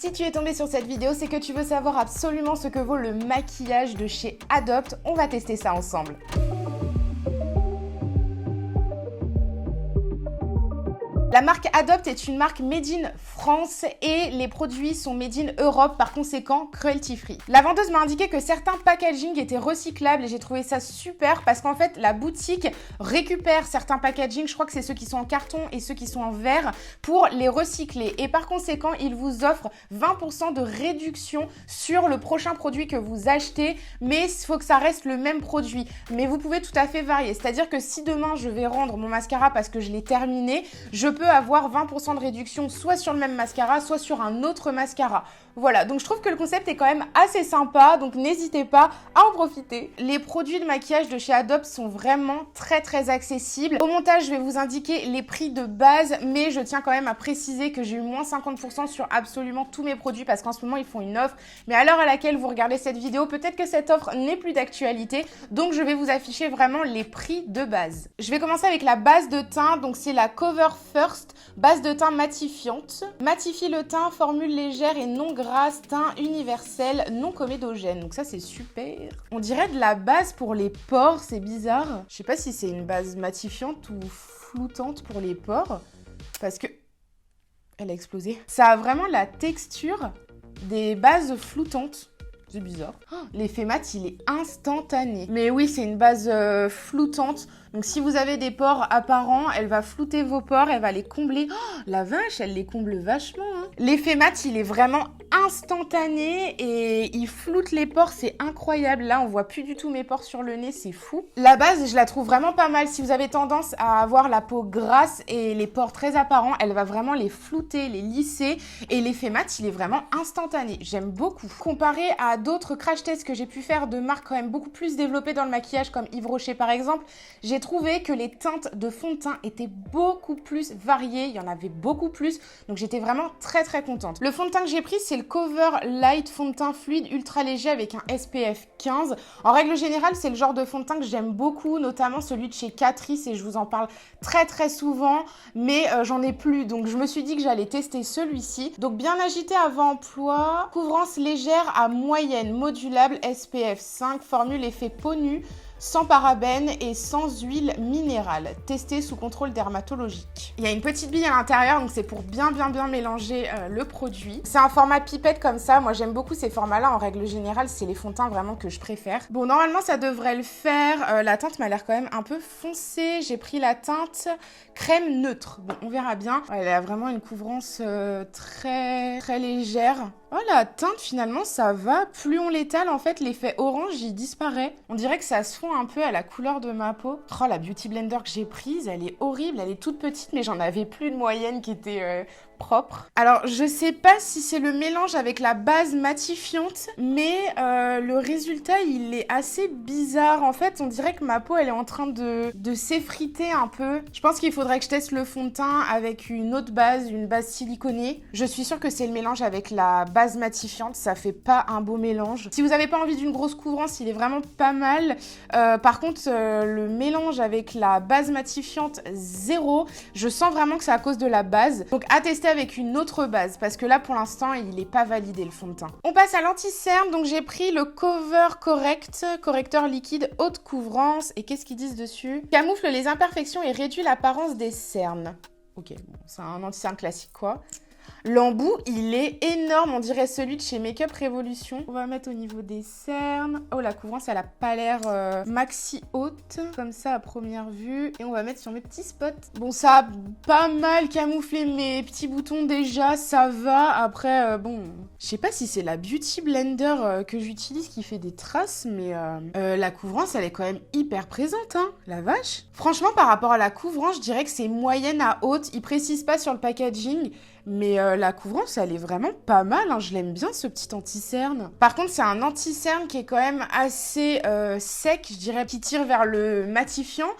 Si tu es tombé sur cette vidéo, c'est que tu veux savoir absolument ce que vaut le maquillage de chez Adopt. On va tester ça ensemble. La marque Adopt est une marque made in France et les produits sont made in Europe, par conséquent cruelty free. La vendeuse m'a indiqué que certains packaging étaient recyclables et j'ai trouvé ça super parce qu'en fait la boutique récupère certains packaging, je crois que c'est ceux qui sont en carton et ceux qui sont en verre, pour les recycler et par conséquent ils vous offrent 20% de réduction sur le prochain produit que vous achetez, mais il faut que ça reste le même produit. Mais vous pouvez tout à fait varier, c'est-à-dire que si demain je vais rendre mon mascara parce que je l'ai terminé, je peux avoir 20% de réduction soit sur le même mascara, soit sur un autre mascara. Voilà, donc je trouve que le concept est quand même assez sympa, donc n'hésitez pas à en profiter. Les produits de maquillage de chez Adopt sont vraiment très accessibles. Au montage, je vais vous indiquer les prix de base, mais je tiens quand même à préciser que j'ai eu moins 50% sur absolument tous mes produits parce qu'en ce moment, ils font une offre. Mais à l'heure à laquelle vous regardez cette vidéo, peut-être que cette offre n'est plus d'actualité, donc je vais vous afficher vraiment les prix de base. Je vais commencer avec la base de teint, donc c'est la Cover First, base de teint matifiante. Matifie le teint, formule légère et non grasse, teint universel, non comédogène. Donc ça, c'est super. On dirait de la base pour les pores, c'est bizarre. Je sais pas si c'est une base matifiante ou floutante pour les pores, parce que... Elle a explosé. Ça a vraiment la texture des bases floutantes. C'est bizarre. Oh, l'effet mat, il est instantané. Mais oui, c'est une base floutante. Donc si vous avez des pores apparents, elle va flouter vos pores, elle va les combler. Oh, la vache, elle les comble vachement. Hein. L'effet mat, il est vraiment instantané et il floute les pores, c'est incroyable. Là, on voit plus du tout mes pores sur le nez, c'est fou. La base, je la trouve vraiment pas mal. Si vous avez tendance à avoir la peau grasse et les pores très apparents, elle va vraiment les flouter, les lisser. Et l'effet mat, il est vraiment instantané. J'aime beaucoup. Comparé à d'autres crash tests que j'ai pu faire de marques quand même beaucoup plus développées dans le maquillage, comme Yves Rocher par exemple, j'ai trouvé que les teintes de fond de teint étaient beaucoup plus variées. Il y en avait beaucoup plus. Donc j'étais vraiment très contente. Le fond de teint que j'ai pris, c'est le Cover Light fond de teint fluide ultra léger avec un SPF 15. En règle générale, c'est le genre de fond de teint que j'aime beaucoup, notamment celui de chez Catrice et je vous en parle très souvent, mais j'en ai plus. Donc je me suis dit que j'allais tester celui-ci. Donc bien agité avant emploi, couvrance légère à moyenne, modulable SPF 5, formule effet peau nue, sans parabènes et sans huile minérale, testé sous contrôle dermatologique. Il y a une petite bille à l'intérieur, donc c'est pour bien mélanger le produit. C'est un format pipette comme ça, moi j'aime beaucoup ces formats-là, en règle générale, c'est les fonds de teint vraiment que je préfère. Bon, normalement ça devrait le faire, la teinte m'a l'air quand même un peu foncée, j'ai pris la teinte crème neutre. Bon, on verra bien, elle a vraiment une couvrance très légère. Oh, la teinte, finalement, ça va. Plus on l'étale, en fait, l'effet orange, il disparaît. On dirait que ça se fond un peu à la couleur de ma peau. Oh, la Beauty Blender que j'ai prise, elle est horrible. Elle est toute petite, mais j'en avais plus de moyenne qui était propre. Alors, je sais pas si c'est le mélange avec la base matifiante, mais le résultat, il est assez bizarre. En fait, on dirait que ma peau, elle est en train de s'effriter un peu. Je pense qu'il faudrait que je teste le fond de teint avec une autre base, une base siliconée. Je suis sûre que c'est le mélange avec la base matifiante, ça fait pas un beau mélange. Si vous n'avez pas envie d'une grosse couvrance, il est vraiment pas mal. Par contre, le mélange avec la base matifiante 0, je sens vraiment que c'est à cause de la base. Donc à tester avec une autre base, parce que là pour l'instant il n'est pas validé le fond de teint. On passe à l'anti-cerne, donc j'ai pris le Cover Correct, correcteur liquide haute couvrance. Et qu'est-ce qu'ils disent dessus? Camoufle les imperfections et réduit l'apparence des cernes. Ok, bon, c'est un anti-cerne classique quoi. L'embout, il est énorme, on dirait celui de chez Makeup Revolution. On va mettre au niveau des cernes. Oh, la couvrance, elle a pas l'air maxi haute, comme ça à première vue. Et on va mettre sur mes petits spots. Bon, ça a pas mal camouflé mes petits boutons déjà, ça va. Après, bon, je sais pas si c'est la Beauty Blender que j'utilise qui fait des traces, mais la couvrance, elle est quand même hyper présente, hein, la vache. Franchement, par rapport à la couvrance, je dirais que c'est moyenne à haute. Ils précisent pas sur le packaging, mais la couvrance, elle est vraiment pas mal, hein. Je l'aime bien ce petit anti-cerne. Par contre, c'est un anti-cerne qui est quand même assez sec, je dirais, qui tire vers le matifiant.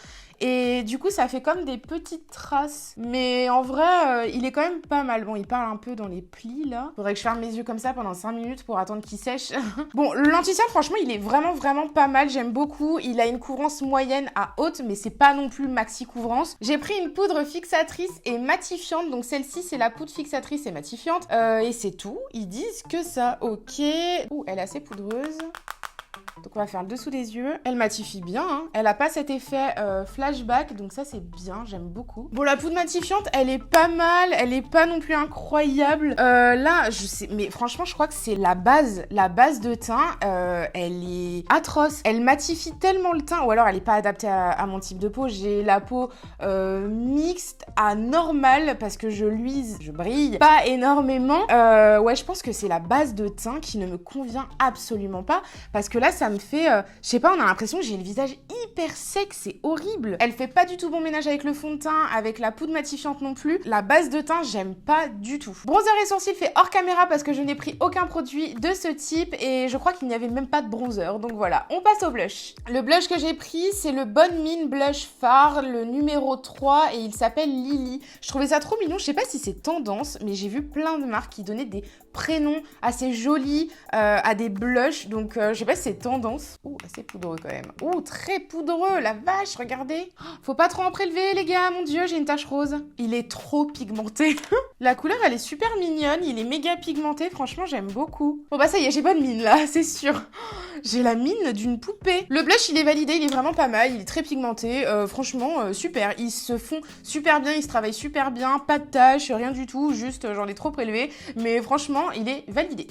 Et du coup, ça fait comme des petites traces. Mais en vrai, il est quand même pas mal. Bon, il parle un peu dans les plis, là. Faudrait que je ferme mes yeux comme ça pendant 5 minutes pour attendre qu'il sèche. Bon, le lenticiel, franchement, il est vraiment pas mal. J'aime beaucoup. Il a une couvrance moyenne à haute, mais c'est pas non plus maxi couvrance. J'ai pris une poudre fixatrice et matifiante. Donc celle-ci, c'est la poudre fixatrice et matifiante. Et c'est tout. Ils disent que ça, ok. Ouh, elle est assez poudreuse. Donc on va faire le dessous des yeux. Elle matifie bien, hein. Elle a pas cet effet flashback, donc ça c'est bien, j'aime beaucoup. Bon, la poudre matifiante, elle est pas mal, elle est pas non plus incroyable. Là, je sais, mais franchement, je crois que c'est la base de teint. Elle est atroce. Elle matifie tellement le teint, ou alors elle est pas adaptée à mon type de peau. J'ai la peau mixte à normale parce que je luise, je brille pas énormément. Ouais, je pense que c'est la base de teint qui ne me convient absolument pas parce que là, ça me fait, je sais pas, on a l'impression que j'ai le visage hyper sec, c'est horrible. Elle fait pas du tout bon ménage avec le fond de teint, avec la poudre matifiante non plus. La base de teint, j'aime pas du tout. Bronzer et sourcils fait hors caméra parce que je n'ai pris aucun produit de ce type et je crois qu'il n'y avait même pas de bronzer. Donc voilà, on passe au blush. Le blush que j'ai pris, c'est le Bonne Mine Blush Fard, le numéro 3 et il s'appelle Lily. Je trouvais ça trop mignon, je sais pas si c'est tendance, mais j'ai vu plein de marques qui donnaient des prénoms assez jolis à des blushs, donc je sais pas si c'est tendance. Ouh, assez poudreux quand même. Ouh, très poudreux, la vache, regardez. Oh, faut pas trop en prélever, les gars, mon dieu, j'ai une tache rose. Il est trop pigmenté. La couleur, elle est super mignonne, il est méga pigmenté, franchement, j'aime beaucoup. Bon bah ça y est, j'ai bonne mine là, c'est sûr. J'ai la mine d'une poupée. Le blush, il est validé, il est vraiment pas mal, il est très pigmenté, franchement, super. Ils se font super bien, ils se travaillent super bien, pas de taches, rien du tout, juste j'en ai trop prélevé, mais franchement, il est validé.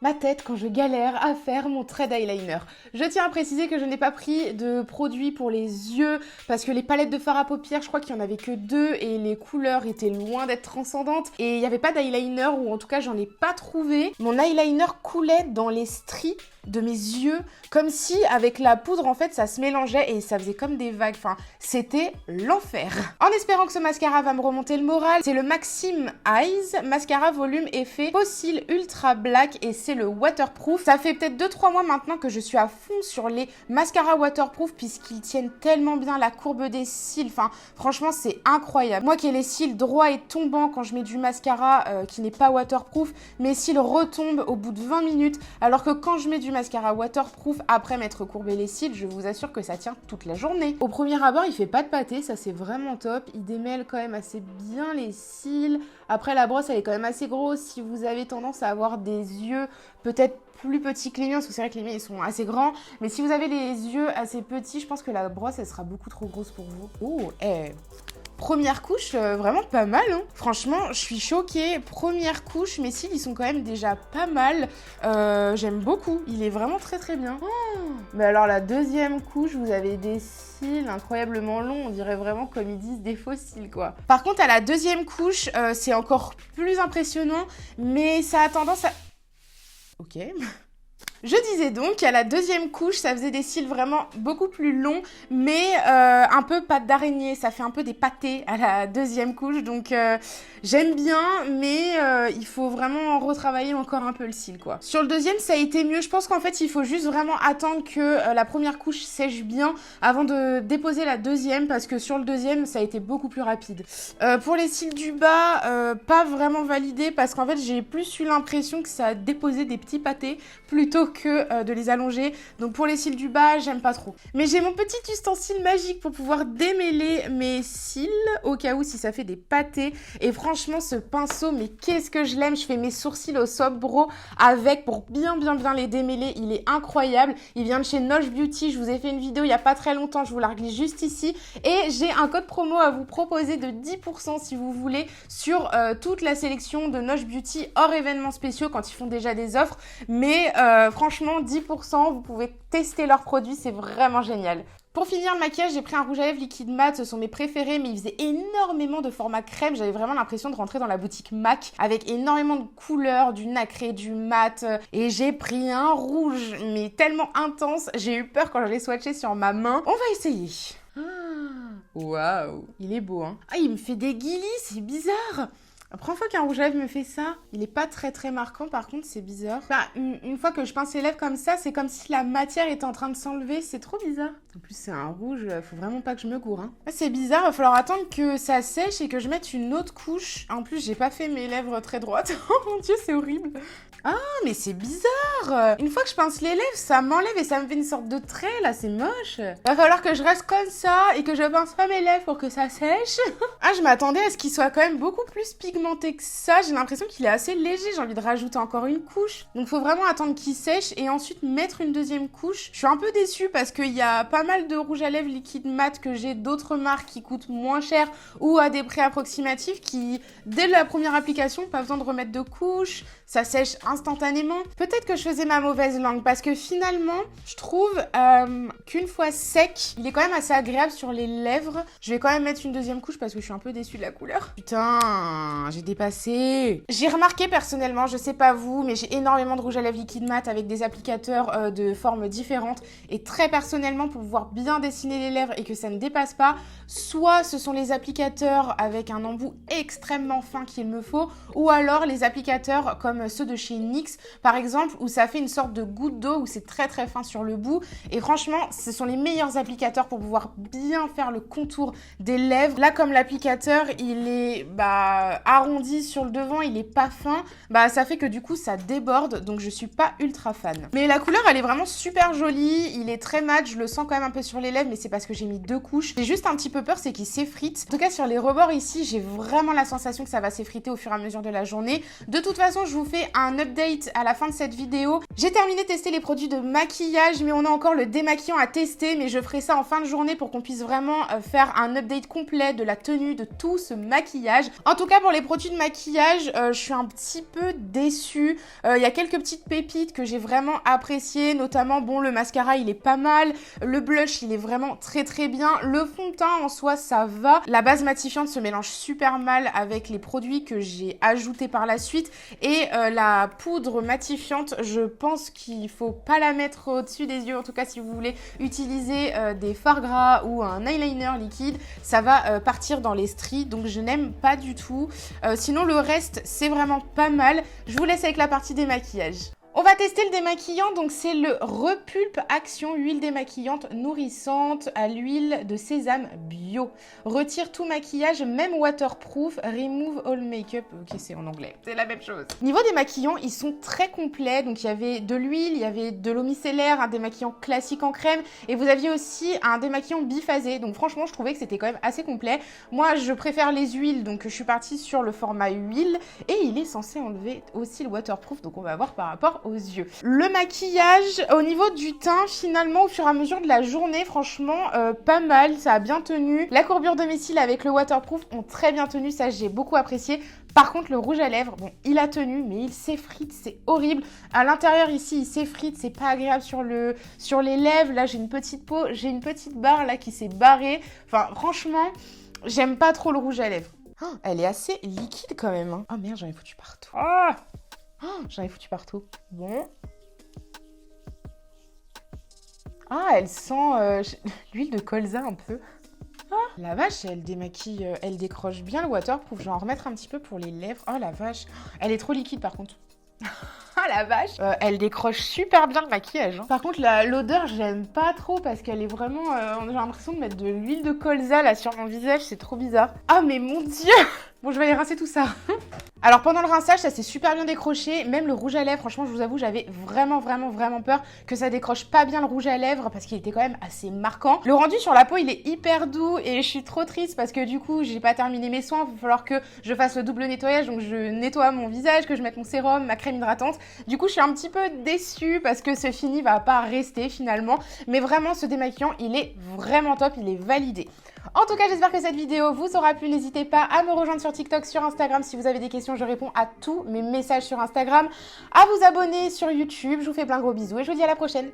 Ma tête quand je galère à faire mon trait d'eyeliner. Je tiens à préciser que je n'ai pas pris de produit pour les yeux parce que les palettes de fard à paupières, je crois qu'il n'y en avait que 2 et les couleurs étaient loin d'être transcendantes et il n'y avait pas d'eyeliner ou en tout cas j'en ai pas trouvé. Mon eyeliner coulait dans les stries de mes yeux comme si avec la poudre en fait ça se mélangeait et ça faisait comme des vagues, enfin c'était l'enfer. En espérant que ce mascara va me remonter le moral, c'est le Maxim Eyes mascara volume effet Fossil Ultra Black et c'est le waterproof. Ça fait peut-être 2-3 mois maintenant que je suis à fond sur les mascaras waterproof puisqu'ils tiennent tellement bien la courbe des cils, enfin franchement c'est incroyable. Moi qui ai les cils droits et tombants quand je mets du mascara qui n'est pas waterproof, mes cils retombent au bout de 20 minutes alors que quand je mets du mascara waterproof après m'être courbé les cils, je vous assure que ça tient toute la journée. Au premier abord, il fait pas de pâté, ça c'est vraiment top. Il démêle quand même assez bien les cils. Après la brosse, elle est quand même assez grosse. Si vous avez tendance à avoir des yeux peut-être plus petits que les miens, parce que c'est vrai que les miens ils sont assez grands, mais si vous avez les yeux assez petits, je pense que la brosse elle sera beaucoup trop grosse pour vous. Oh, première couche, vraiment pas mal, hein. Franchement, je suis choquée. Première couche, mes cils, ils sont quand même déjà pas mal. J'aime beaucoup. Il est vraiment très bien. Oh, mais alors, la deuxième couche, vous avez des cils incroyablement longs. On dirait vraiment, comme ils disent, des faux cils, quoi. Par contre, à la deuxième couche, c'est encore plus impressionnant, mais ça a tendance à... Ok... Je disais donc qu'à la deuxième couche, ça faisait des cils vraiment beaucoup plus longs, mais un peu pâte d'araignée. Ça fait un peu des pâtés à la deuxième couche, donc j'aime bien, mais il faut vraiment retravailler encore un peu le cil, quoi. Sur le deuxième, ça a été mieux. Je pense qu'en fait, il faut juste vraiment attendre que la première couche sèche bien avant de déposer la deuxième, parce que sur le deuxième, ça a été beaucoup plus rapide. Pour les cils du bas, pas vraiment validé, parce qu'en fait, j'ai plus eu l'impression que ça a déposé des petits pâtés plutôt que de les allonger. Donc pour les cils du bas, j'aime pas trop. Mais j'ai mon petit ustensile magique pour pouvoir démêler mes cils au cas où si ça fait des pâtés. Et franchement, ce pinceau, mais qu'est-ce que je l'aime. Je fais mes sourcils au Soap Bro avec pour bien les démêler. Il est incroyable. Il vient de chez Nosh Beauty. Je vous ai fait une vidéo il y a pas très longtemps. Je vous la glisse juste ici. Et j'ai un code promo à vous proposer de 10% si vous voulez sur toute la sélection de Nosh Beauty hors événements spéciaux quand ils font déjà des offres. Mais franchement, 10%, vous pouvez tester leurs produits, c'est vraiment génial. Pour finir le maquillage, j'ai pris un rouge à lèvres liquide mat, ce sont mes préférés, mais il faisait énormément de format crème. J'avais vraiment l'impression de rentrer dans la boutique MAC avec énormément de couleurs, du nacré, du mat. Et j'ai pris un rouge, mais tellement intense, j'ai eu peur quand je l'ai swatché sur ma main. On va essayer. Waouh, il est beau, hein. Ah, il me fait des guilis, c'est bizarre. La première fois qu'un rouge à lèvres me fait ça, il est pas très marquant, par contre c'est bizarre. Enfin, une fois que je pince les lèvres comme ça, c'est comme si la matière était en train de s'enlever, c'est trop bizarre. En plus c'est un rouge, faut vraiment pas que je me gourre. Hein. C'est bizarre, il va falloir attendre que ça sèche et que je mette une autre couche. En plus j'ai pas fait mes lèvres très droites, oh mon dieu c'est horrible. Ah mais c'est bizarre. Une fois que je pince les lèvres, ça m'enlève et ça me fait une sorte de trait là, c'est moche. Va falloir que je reste comme ça et que je pince pas mes lèvres pour que ça sèche. Ah je m'attendais à ce qu'il soit quand même beaucoup plus pigmenté que ça, j'ai l'impression qu'il est assez léger, j'ai envie de rajouter encore une couche. Donc faut vraiment attendre qu'il sèche et ensuite mettre une deuxième couche. Je suis un peu déçue parce qu'il y a pas mal de rouge à lèvres liquide mat que j'ai d'autres marques qui coûtent moins cher ou à des prix approximatifs qui, dès la première application, pas besoin de remettre de couche, ça sèche instantanément. Peut-être que je faisais ma mauvaise langue parce que finalement, je trouve qu'une fois sec, il est quand même assez agréable sur les lèvres. Je vais quand même mettre une deuxième couche parce que je suis un peu déçue de la couleur. Putain, j'ai dépassé. J'ai remarqué personnellement, je sais pas vous, mais j'ai énormément de rouge à lèvres liquide mat avec des applicateurs de formes différentes. Et très personnellement, pour pouvoir bien dessiner les lèvres et que ça ne dépasse pas, soit ce sont les applicateurs avec un embout extrêmement fin qu'il me faut, ou alors les applicateurs comme ceux de chez NYX, par exemple, où ça fait une sorte de goutte d'eau, où c'est très fin sur le bout. Et franchement, ce sont les meilleurs applicateurs pour pouvoir bien faire le contour des lèvres. Là, comme l'applicateur, il est arrondi sur le devant, il est pas fin, ça fait que du coup, ça déborde, donc je suis pas ultra fan. Mais la couleur, elle est vraiment super jolie, il est très mat, je le sens quand même un peu sur les lèvres, mais c'est parce que j'ai mis 2 couches. J'ai juste un petit peu peur, c'est qu'il s'effrite. En tout cas, sur les rebords ici, j'ai vraiment la sensation que ça va s'effriter au fur et à mesure de la journée. De toute façon, je vous fais un update à la fin de cette vidéo. J'ai terminé de tester les produits de maquillage, mais on a encore le démaquillant à tester, mais je ferai ça en fin de journée pour qu'on puisse vraiment faire un update complet de la tenue de tout ce maquillage. En tout cas, pour les produits de maquillage, je suis un petit peu déçue. Il y a quelques petites pépites que j'ai vraiment appréciées, notamment, bon, le mascara, il est pas mal. Le blush, il est vraiment très bien. Le fond de teint, en soi, ça va. La base matifiante se mélange super mal avec les produits que j'ai ajoutés par la suite. Et la poudre matifiante, je pense qu'il faut pas la mettre au-dessus des yeux. En tout cas, si vous voulez utiliser des fards gras ou un eyeliner liquide, ça va partir dans les stries. Donc, je n'aime pas du tout. Sinon, le reste, c'est vraiment pas mal. Je vous laisse avec la partie démaquillage. On va tester le démaquillant, donc c'est le Repulpe Action huile démaquillante nourrissante à l'huile de sésame bio. Retire tout maquillage, même waterproof, remove all makeup. Ok, c'est en anglais, c'est la même chose. Niveau démaquillant, ils sont très complets, donc il y avait de l'huile, il y avait de l'eau micellaire, un démaquillant classique en crème, et vous aviez aussi un démaquillant biphasé, donc franchement je trouvais que c'était quand même assez complet. Moi je préfère les huiles, donc je suis partie sur le format huile, et il est censé enlever aussi le waterproof, donc on va voir par rapport aux yeux. Le maquillage, au niveau du teint, finalement, au fur et à mesure de la journée, franchement, pas mal, ça a bien tenu. La courbure de mes cils avec le waterproof ont très bien tenu, ça j'ai beaucoup apprécié. Par contre, le rouge à lèvres, bon, il a tenu, mais il s'effrite, c'est horrible. À l'intérieur, ici, il s'effrite, c'est pas agréable sur les lèvres. Là, j'ai une petite peau, j'ai une petite barre là qui s'est barrée. Enfin, franchement, j'aime pas trop le rouge à lèvres. Oh, elle est assez liquide quand même. Hein. Oh merde, j'en ai foutu partout. J'en ai foutu partout. Bon. Ah, elle sent l'huile de colza un peu. Ah, la vache, elle démaquille, elle décroche bien le waterproof. Je vais en remettre un petit peu pour les lèvres. Oh la vache. Elle est trop liquide par contre. Ah la vache. Elle décroche super bien le maquillage. Hein. Par contre, l'odeur, j'aime pas trop parce qu'elle est vraiment... j'ai l'impression de mettre de l'huile de colza là sur mon visage. C'est trop bizarre. Ah mais mon dieu. Bon, je vais aller rincer tout ça. Alors pendant le rinçage, ça s'est super bien décroché. Même le rouge à lèvres, franchement, je vous avoue, j'avais vraiment peur que ça décroche pas bien le rouge à lèvres parce qu'il était quand même assez marquant. Le rendu sur la peau, il est hyper doux et je suis trop triste parce que du coup, j'ai pas terminé mes soins. Il va falloir que je fasse le double nettoyage. Donc je nettoie mon visage, que je mette mon sérum, ma crème hydratante. Du coup, je suis un petit peu déçue parce que ce fini va pas rester finalement. Mais vraiment, ce démaquillant, il est vraiment top, il est validé. En tout cas, j'espère que cette vidéo vous aura plu. N'hésitez pas à me rejoindre sur TikTok, sur Instagram. Si vous avez des questions, je réponds à tous mes messages sur Instagram. À vous abonner sur YouTube. Je vous fais plein de gros bisous et je vous dis à la prochaine.